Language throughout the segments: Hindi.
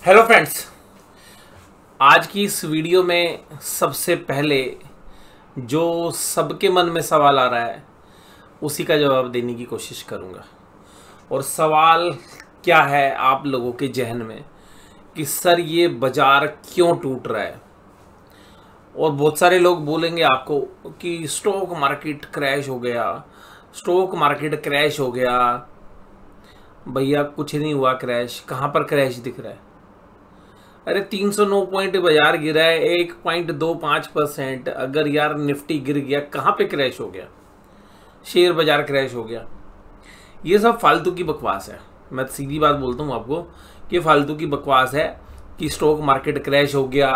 हेलो फ्रेंड्स, आज की इस वीडियो में सबसे पहले जो सबके मन में सवाल आ रहा है उसी का जवाब देने की कोशिश करूंगा। और सवाल क्या है आप लोगों के जहन में कि सर ये बाजार क्यों टूट रहा है। और बहुत सारे लोग बोलेंगे आपको कि स्टॉक मार्केट क्रैश हो गया, स्टॉक मार्केट क्रैश हो गया। भैया कुछ नहीं हुआ क्रैश, कहाँ पर क्रैश दिख रहा है? अरे 309 पॉइंट बाजार गिरा है 1.25%। अगर यार निफ्टी गिर गया कहाँ पे क्रैश हो गया? शेयर बाजार क्रैश हो गया। ये सब फालतू की बकवास है। मैं सीधी बात बोलता हूँ आपको कि फालतू की बकवास है कि स्टॉक मार्केट क्रैश हो गया।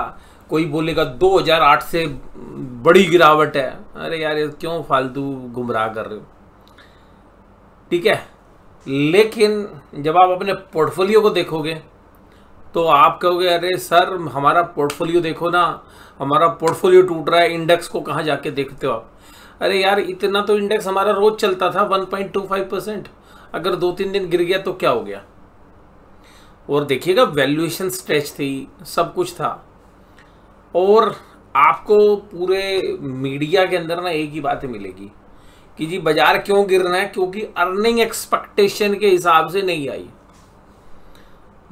कोई बोलेगा 2008 से बड़ी गिरावट है। अरे यार ये क्यों फालतू गुमराह कर रहे हो? ठीक है, लेकिन जब आप अपने पोर्टफोलियो को देखोगे तो आप कहोगे अरे सर हमारा पोर्टफोलियो देखो ना, हमारा पोर्टफोलियो टूट रहा है। इंडेक्स को कहाँ जाके देखते हो आप? अरे यार इतना तो इंडेक्स हमारा रोज चलता था 1.25%। अगर 2-3 दिन गिर गया तो क्या हो गया? और देखिएगा वैल्यूएशन स्ट्रेच थी, सब कुछ था। और आपको पूरे मीडिया के अंदर ना एक ही बात मिलेगी कि जी बाजार क्यों गिर रहा है, क्योंकि अर्निंग एक्सपेक्टेशन के हिसाब से नहीं आई।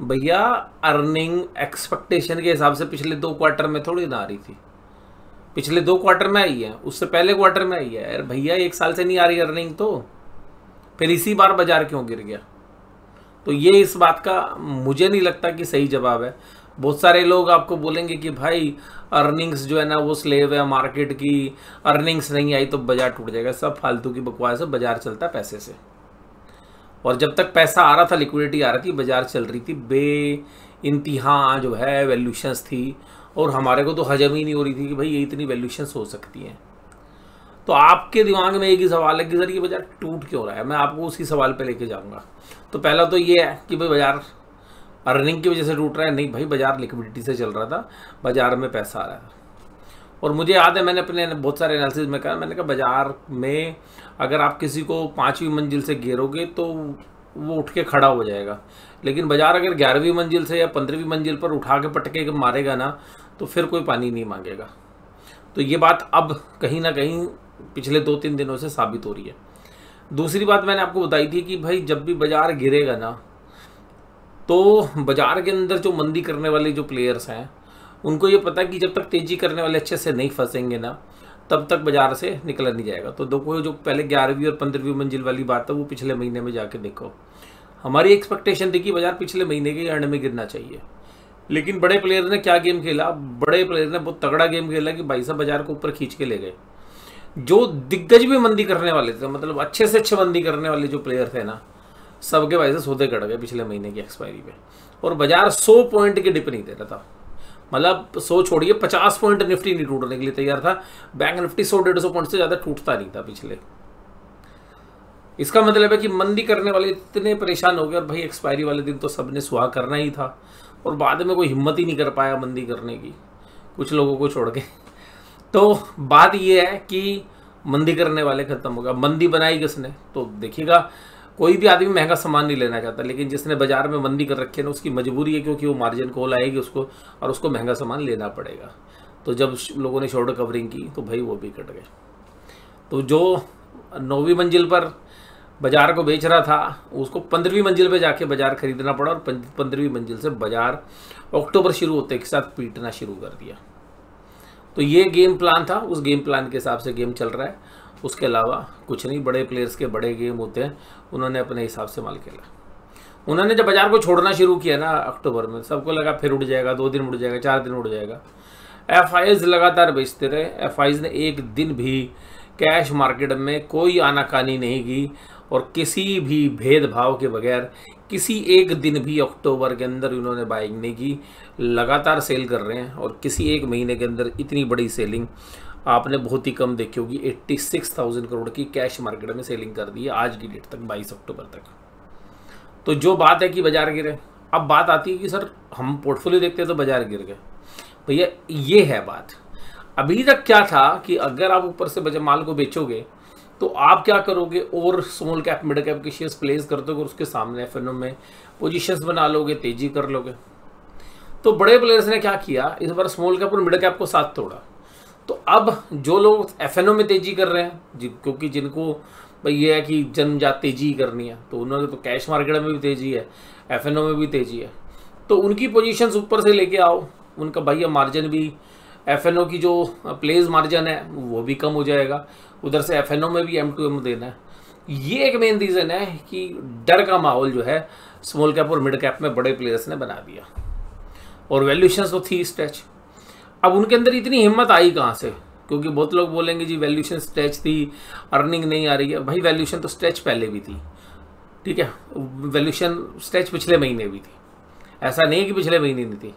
भैया अर्निंग एक्सपेक्टेशन के हिसाब से पिछले 2 क्वार्टर में थोड़ी ना आ रही थी। पिछले 2 क्वार्टर में आई है, उससे पहले क्वार्टर में आई है। यार भैया 1 साल से नहीं आ रही अर्निंग, तो फिर इसी बार बाजार क्यों गिर गया? तो ये इस बात का मुझे नहीं लगता कि सही जवाब है। बहुत सारे लोग आपको बोलेंगे कि भाई अर्निंग्स जो है ना वो स्लेव है मार्केट की, अर्निंग्स नहीं आई तो बाजार टूट जाएगा। सब फालतू की बकवास है। बाजार चलता है पैसे से, और जब तक पैसा आ रहा था, लिक्विडिटी आ रही थी, बाजार चल रही थी। बे इंतहा जो है वैल्यूशंस थी, और हमारे को तो हजम ही नहीं हो रही थी कि भाई ये इतनी वैल्यूशंस हो सकती हैं। तो आपके दिमाग में एक ही सवाल है कि सर ये बाजार टूट क्यों रहा है। मैं आपको उसी सवाल पे लेके जाऊंगा। तो पहला तो ये है कि भाई बाजार अर्निंग की वजह से टूट रहा है। नहीं भाई, बाजार लिक्विडिटी से चल रहा था, बाजार में पैसा आ रहा था। और मुझे याद है मैंने अपने बहुत सारे एनालिसिस में कहा, मैंने कहा बाजार में अगर आप किसी को 5वीं मंजिल से गिरोगे तो वो उठ के खड़ा हो जाएगा, लेकिन बाजार अगर 11वीं मंजिल से या 15वीं मंजिल पर उठा के पटके मारेगा ना तो फिर कोई पानी नहीं मांगेगा। तो ये बात अब कहीं ना कहीं पिछले 2-3 दिनों से साबित हो रही है। दूसरी बात मैंने आपको बताई थी कि भाई जब भी बाजार गिरेगा ना तो बाजार के अंदर जो मंदी करने वाले जो प्लेयर्स हैं उनको ये पता है कि जब तक तेजी करने वाले अच्छे से नहीं फंसेंगे ना तब तक बाजार से निकला नहीं जाएगा। तो देखो जो पहले 11वीं और 15वीं मंजिल वाली बात है वो पिछले महीने में जाके देखो। हमारी एक्सपेक्टेशन थी कि बाजार पिछले महीने के एंड में गिरना चाहिए, लेकिन बड़े प्लेयर ने क्या गेम खेला, बड़े प्लेयर ने बहुत तगड़ा गेम खेला कि भाई साहब बाजार को ऊपर खींच के ले गए। जो दिग्गज भी मंदी करने वाले थे, मतलब अच्छे से अच्छे मंदी करने वाले जो प्लेयर थे ना, सबके भाई से सौदे कट गए पिछले महीने की एक्सपायरी पे। और बाजार 100 पॉइंट की डिप नहीं दे रहा था। मतलब 100 छोड़िए, 50 पॉइंट निफ्टी नहीं टूटने के लिए तैयार था। बैंक निफ्टी 100-150 पॉइंट से ज्यादा टूटता नहीं था पिछले। इसका मतलब है कि मंदी करने वाले इतने परेशान हो गए, और भाई एक्सपायरी वाले दिन तो सबने सुहा करना ही था, और बाद में कोई हिम्मत ही नहीं कर पाया मंदी करने की, कुछ लोगों को छोड़ के। तो बात यह है कि मंदी करने वाले खत्म हो गया। मंदी बनाई किसने? तो देखिएगा कोई भी आदमी महंगा सामान नहीं लेना चाहता, लेकिन जिसने बाजार में मंदी कर रखी है ना उसकी मजबूरी है, क्योंकि वो मार्जिन कॉल आएगी उसको, और उसको महंगा सामान लेना पड़ेगा। तो जब लोगों ने शॉर्ट कवरिंग की तो भाई वो भी कट गए। तो जो 9वीं मंजिल पर बाजार को बेच रहा था उसको 15वीं मंजिल पे जाके बाजार खरीदना पड़ा, और 15वीं मंजिल से बाजार अक्टूबर शुरू होते के साथ पीटना शुरू कर दिया। तो ये गेम प्लान था, उस गेम प्लान के हिसाब से गेम चल रहा है। उसके अलावा कुछ नहीं। बड़े प्लेयर्स के बड़े गेम होते हैं, उन्होंने अपने हिसाब से माल खेला। उन्होंने जब बाजार को छोड़ना शुरू किया ना अक्टूबर में, सबको लगा फिर उड़ जाएगा, 2 दिन उड़ जाएगा, 4 दिन उड़ जाएगा। एफआईज लगातार बेचते रहे। एफआईज ने एक दिन भी कैश मार्केट में कोई आनाकानी नहीं की, और किसी भी भेदभाव के बगैर किसी एक दिन भी अक्टूबर के अंदर उन्होंने बाइंग नहीं की। लगातार सेल कर रहे हैं, और किसी एक महीने के अंदर इतनी बड़ी सेलिंग आपने बहुत ही कम देखी होगी। 86,000 करोड़ की कैश मार्केट में सेलिंग कर दी है आज की डेट तक, 22 अक्टूबर तक। तो जो बात है कि बाजार गिरे, अब बात आती है कि सर हम पोर्टफोलियो देखते हैं तो बाजार गिर गए। भैया ये है बात। अभी तक क्या था कि अगर आप ऊपर से माल को बेचोगे तो आप क्या करोगे, और स्मॉल कैप मिड कैप के शेयर्स प्लेस कर दोगे, और उसके सामने एफएनओ में पोजीशंस बना लोगे, तेजी कर लोगे। तो बड़े प्लेयर्स ने क्या किया, इस बार स्मॉल कैप और मिड कैप को साथ तोड़ा। तो अब जो लोग एफएनओ में तेजी कर रहे हैं, क्योंकि जिनको भाई ये है कि जन्मजात तेजी करनी है, तो उन्होंने तो कैश मार्केट में भी तेजी है, एफएनओ में भी तेजी है, तो उनकी पोजीशंस ऊपर से लेके आओ। उनका भैया मार्जिन भी, एफएनओ की जो प्लेज मार्जिन है वो भी कम हो जाएगा, उधर से एफएनओ में भी M2M देना है। ये एक मेन रीज़न है कि डर का माहौल जो है स्मॉल कैप और मिड कैप में बड़े प्लेयर्स ने बना दिया, और वैल्यूएशंस तो थी स्ट्रेच। अब उनके अंदर इतनी हिम्मत आई कहाँ से, क्योंकि बहुत लोग बोलेंगे जी वैल्यूएशन स्ट्रेच थी, अर्निंग नहीं आ रही है। भाई वैल्यूएशन तो स्ट्रेच पहले भी थी, ठीक है, वैल्यूएशन स्ट्रेच पिछले महीने भी थी, ऐसा नहीं है कि पिछले महीने नहीं थी।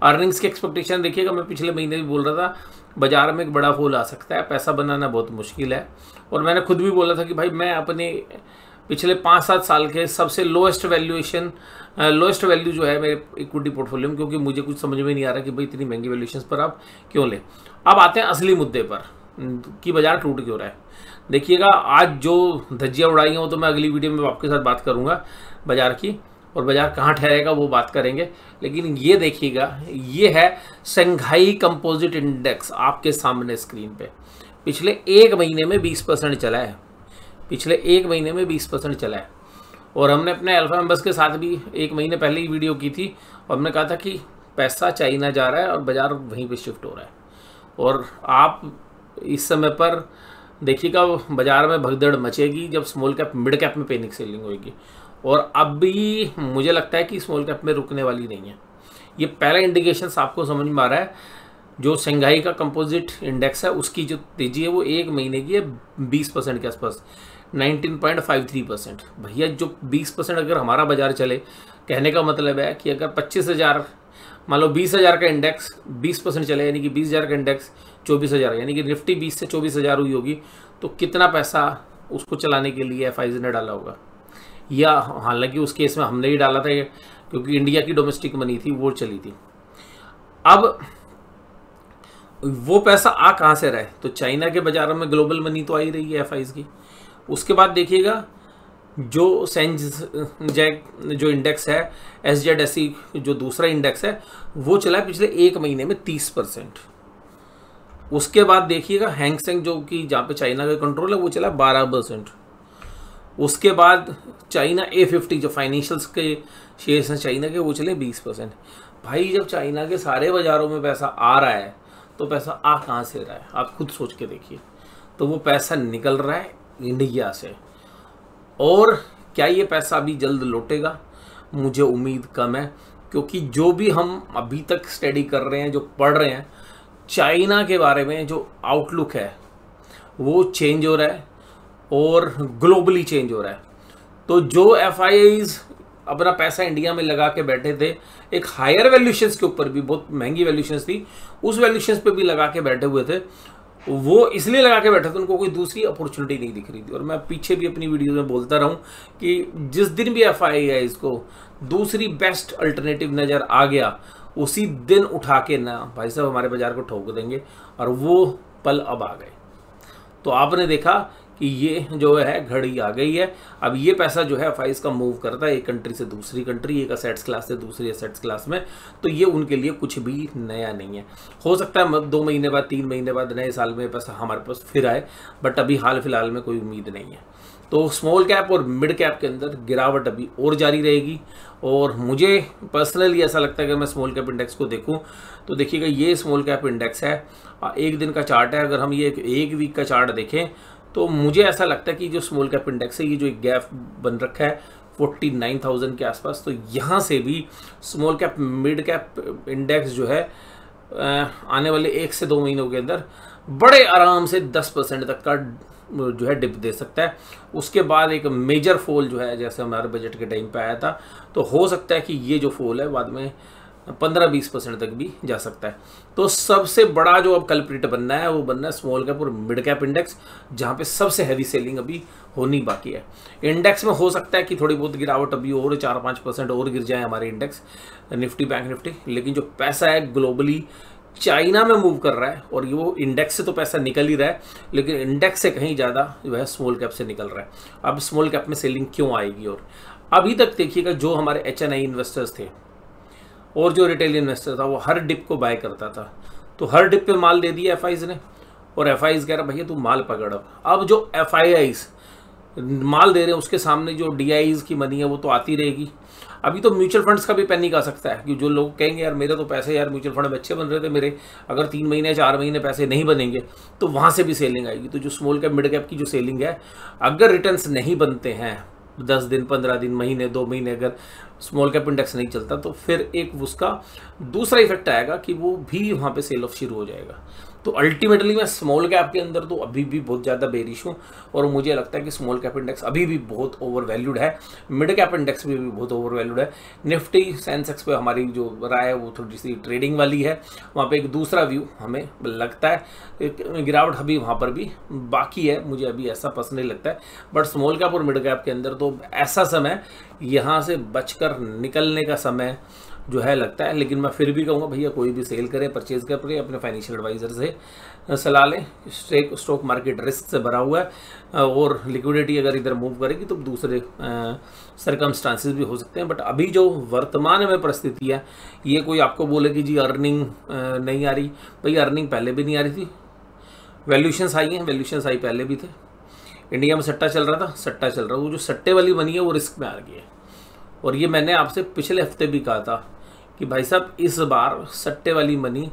अर्निंग्स की एक्सपेक्टेशन देखिएगा, मैं पिछले महीने भी बोल रहा था बाजार में एक बड़ा फॉल आ सकता है, पैसा बनाना बहुत मुश्किल है। और मैंने खुद भी बोला था कि भाई मैं अपने पिछले 5-7 साल के सबसे लोएस्ट वैल्यू जो है मेरे इक्विटी पोर्टफोलियो में, क्योंकि मुझे कुछ समझ में नहीं आ रहा कि भाई इतनी महंगी वैल्यूएशंस पर आप क्यों लें। अब आते हैं असली मुद्दे पर कि बाजार टूट क्यों रहा है। देखिएगा आज जो धज्जियाँ उड़ाई हैं वो तो मैं अगली वीडियो में आपके साथ बात करूँगा बाजार की, और बाजार कहाँ ठहरेगा वो बात करेंगे। लेकिन ये देखिएगा, ये है शंघाई कंपोजिट इंडेक्स आपके सामने स्क्रीन पे। पिछले एक महीने में 20% चला है, पिछले एक महीने में 20% चला है। और हमने अपने अल्फा मेंबर्स के साथ भी एक महीने पहले ही वीडियो की थी, और हमने कहा था कि पैसा चाइना जा रहा है और बाजार वहीं पे शिफ्ट हो रहा है। और आप इस समय पर देखिएगा बाजार में भगदड़ मचेगी जब स्मॉल कैप मिड कैप में पैनिक सेलिंग होगी, और अब भी मुझे लगता है कि स्मॉल कैप में रुकने वाली नहीं है। ये पहला इंडिकेशन आपको समझ में आ रहा है। जो शंघाई का कंपोजिट इंडेक्स है उसकी जो तेजी है वो एक महीने की है 20% के आसपास, 19.53%। भैया जो 20% अगर हमारा बाजार चले, कहने का मतलब है कि अगर 25,000 मान लो 20,000 का इंडेक्स 20% चले, यानी कि 20,000 का इंडेक्स 24,000, यानी कि निफ्टी 20 से 24,000 हुई होगी, तो कितना पैसा उसको चलाने के लिए एफआईज ने डाला होगा। या हालांकि उस केस में हमने ही डाला था क्योंकि इंडिया की डोमेस्टिक मनी थी वो चली थी। अब वो पैसा आ कहाँ से रहा है, तो चाइना के बाजारों में ग्लोबल मनी तो आ ही रही है एफआईज की। उसके बाद देखिएगा जो सेंजैक जो इंडेक्स है, SZSE जो दूसरा इंडेक्स है वो चला है पिछले एक महीने में 30%। उसके बाद देखिएगा हैंगसेंग जो कि जहाँ पे चाइना का कंट्रोल है वो चला 12%। उसके बाद चाइना A50 जो फाइनेंशियल्स के शेयर्स हैं चाइना के वो चले 20%। भाई जब चाइना के सारे बाजारों में पैसा आ रहा है तो पैसा आ कहाँ से रहा है, आप खुद सोच के देखिए। तो वो पैसा निकल रहा है इंडिया से, और क्या ये पैसा अभी जल्द लौटेगा, मुझे उम्मीद कम है। क्योंकि जो भी हम अभी तक स्टडी कर रहे हैं, जो पढ़ रहे हैं चाइना के बारे में, जो आउटलुक है वो चेंज हो रहा है और ग्लोबली चेंज हो रहा है। तो जो एफआईआईज अपना पैसा इंडिया में लगा के बैठे थे, एक हायर वैल्यूशंस के ऊपर भी, बहुत महंगी वैल्यूशंस थी, उस वैल्यूशंस पे भी लगा के बैठे हुए थे, वो इसलिए लगा के बैठे थे उनको कोई दूसरी अपॉर्चुनिटी नहीं दिख रही थी। और मैं पीछे भी अपनी वीडियो में बोलता रहूं कि जिस दिन भी एफआईआईज को दूसरी बेस्ट अल्टरनेटिव नज़र आ गया, उसी दिन उठा के ना भाई साहब हमारे बाजार को ठोक देंगे, और वो पल अब आ गए। तो आपने देखा कि ये जो है घड़ी आ गई है। अब ये पैसा जो है एफआईआईज का मूव करता है एक कंट्री से दूसरी कंट्री, एक असेट्स क्लास से दूसरी असेट्स क्लास में, तो ये उनके लिए कुछ भी नया नहीं है। हो सकता है 2 महीने बाद, 3 महीने बाद, नए साल में पैसा हमारे पास फिर आए, बट अभी हाल फिलहाल में कोई उम्मीद नहीं है। तो स्मॉल कैप और मिड कैप के अंदर गिरावट अभी और जारी रहेगी। और मुझे पर्सनली ऐसा लगता है कि मैं स्मॉल कैप इंडेक्स को देखूं तो देखिएगा ये स्मॉल कैप इंडेक्स है, एक दिन का चार्ट है। अगर हम ये एक वीक का चार्ट देखें तो मुझे ऐसा लगता है कि जो स्मॉल कैप इंडेक्स है, ये जो एक गैप बन रखा है 49,000 के आसपास, तो यहाँ से भी small cap mid cap index जो है आने वाले 1 से 2 महीनों के अंदर बड़े आराम से 10% तक का जो है डिप दे सकता है। उसके बाद एक मेजर फॉल जो है, जैसे हमारे बजट के टाइम पे आया था, तो हो सकता है कि ये जो फॉल है बाद में 15-20% तक भी जा सकता है। तो सबसे बड़ा जो अब कल्प्रिट बनना है वो बनना है स्मॉल कैप और मिड कैप इंडेक्स, जहाँ पे सबसे हैवी सेलिंग अभी होनी बाकी है। इंडेक्स में हो सकता है कि थोड़ी बहुत गिरावट अभी और 4-5% और गिर जाए हमारे इंडेक्स, निफ्टी बैंक निफ्टी, लेकिन जो पैसा है ग्लोबली चाइना में मूव कर रहा है, और ये वो इंडेक्स से तो पैसा निकल ही रहा है, लेकिन इंडेक्स से कहीं ज़्यादा जो है स्मॉल कैप से निकल रहा है। अब स्मॉल कैप में सेलिंग क्यों आएगी, और अभी तक देखिएगा जो हमारे HNI इन्वेस्टर्स थे और जो रिटेल इन्वेस्टर था वो हर डिप को बाय करता था। तो हर डिप पे माल दे दिया एफआईज ने, और एफआईज कह रहा भैया तू माल पकड़। अब जो एफआईआईज माल दे रहे हैं उसके सामने जो डीआईज की मनी है वो तो आती रहेगी। अभी तो म्यूचुअल फंड्स का भी पैनिक आ सकता है कि जो लोग कहेंगे यार मेरे तो पैसे यार म्यूचुअल फंड में अच्छे बन रहे थे मेरे, अगर 3 महीने 4 महीने पैसे नहीं बनेंगे तो वहाँ से भी सेलिंग आएगी। तो जो स्मॉल कैप मिड कैप की जो सेलिंग है, अगर रिटर्न्स नहीं बनते हैं 10 दिन 15 दिन महीने 2 महीने अगर स्मॉल कैप इंडेक्स नहीं चलता, तो फिर एक उसका दूसरा इफेक्ट आएगा कि वो भी वहाँ पे सेल ऑफ शुरू हो जाएगा। तो अल्टीमेटली मैं स्मॉल कैप के अंदर तो अभी भी बहुत ज़्यादा बेरिश हूँ, और मुझे लगता है कि स्मॉल कैप इंडेक्स अभी भी बहुत ओवर वैल्यूड है, मिड कैप इंडेक्स भी बहुत ओवर वैल्यूड है। निफ्टी सेंसेक्स पे हमारी जो राय है वो थोड़ी सी ट्रेडिंग वाली है, वहाँ पे एक दूसरा व्यू हमें लगता है, गिरावट अभी वहाँ पर भी बाकी है, मुझे अभी ऐसा पसंद नहीं लगता है। बट स्मॉल कैप और मिड कैप के अंदर तो ऐसा समय यहाँ से बचकर निकलने का समय जो है लगता है। लेकिन मैं फिर भी कहूँगा भैया कोई भी सेल करे, परचेज करे, अपने फाइनेंशियल एडवाइजर से सलाह लें। स्टॉक मार्केट रिस्क से भरा हुआ है, और लिक्विडिटी अगर इधर मूव करेगी तो दूसरे सर्कमस्टांसेस भी हो सकते हैं। बट अभी जो वर्तमान में परिस्थिति है, ये कोई आपको बोले कि जी अर्निंग नहीं आ रही, भाई अर्निंग पहले भी नहीं आ रही थी, वैल्यूशंस आई हैं, वैल्यूशंस आई पहले भी थे। इंडिया में सट्टा चल रहा था, सट्टा चल रहा है, वो जो सट्टे वाली बनी है वो रिस्क में आ गई है। और ये मैंने आपसे पिछले हफ्ते भी कहा था कि भाई साहब इस बार सट्टे वाली मनी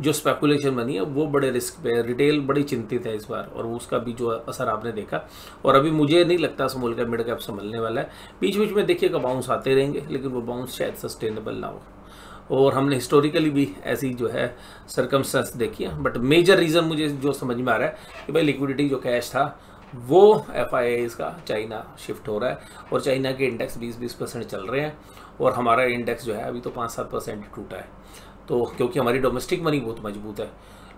जो स्पेकुलेशन मनी है वो बड़े रिस्क पे, रिटेल बड़ी चिंतित है इस बार, और उसका भी जो असर आपने देखा। और अभी मुझे नहीं लगता स्मॉल कैप मिड कैप संभलने वाला है। बीच बीच में देखिएगा बाउंस आते रहेंगे, लेकिन वो बाउंस शायद सस्टेनेबल ना हो। और हमने हिस्टोरिकली भी ऐसी जो है सर्कमस्टेंस देखी है। बट मेजर रीज़न मुझे जो समझ में आ रहा है कि भाई लिक्विडिटी जो कैश था वो एफआईआईज का चाइना शिफ्ट हो रहा है, और चाइना के इंडेक्स 20% चल रहे हैं, और हमारा इंडेक्स जो है अभी तो 5-7% टूटा है। तो क्योंकि हमारी डोमेस्टिक मनी बहुत मजबूत है,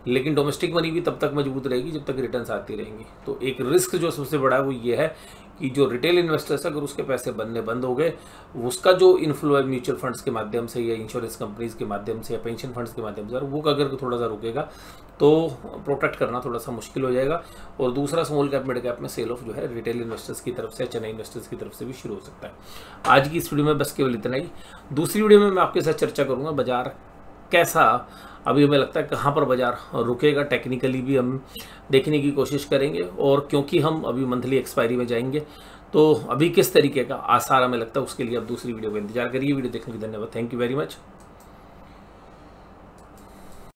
लेकिन डोमेस्टिक मनी भी तब तक मजबूत रहेगी जब तक रिटर्न्स आती रहेंगी। तो एक रिस्क जो सबसे बड़ा है वो ये है कि जो रिटेल इन्वेस्टर्स अगर उसके पैसे बनने बंद हो गए, उसका जो इन्फ्लो है म्यूचुअल फंड्स के माध्यम से या इंश्योरेंस कंपनीज के माध्यम से या पेंशन फंड्स के माध्यम से, वो अगर थोड़ा सा रुकेगा तो प्रोटेक्ट करना थोड़ा सा मुश्किल हो जाएगा। और दूसरा स्मॉल कैप मिड कैप में सेल ऑफ जो है रिटेल इन्वेस्टर्स की तरफ से, चेन्नई इन्वेस्टर्स की तरफ से भी शुरू हो सकता है। आज की इस वीडियो में बस केवल इतना ही। दूसरी वीडियो में मैं आपके साथ चर्चा करूँगा बाजार कैसा, अभी हमें लगता है कहाँ पर बाजार रुकेगा, टेक्निकली भी हम देखने की कोशिश करेंगे। और क्योंकि हम अभी मंथली एक्सपायरी में जाएंगे, तो अभी किस तरीके का आसार हमें लगता है उसके लिए आप दूसरी वीडियो का इंतजार करिए। वीडियो देखने के लिए धन्यवाद। Thank you very much.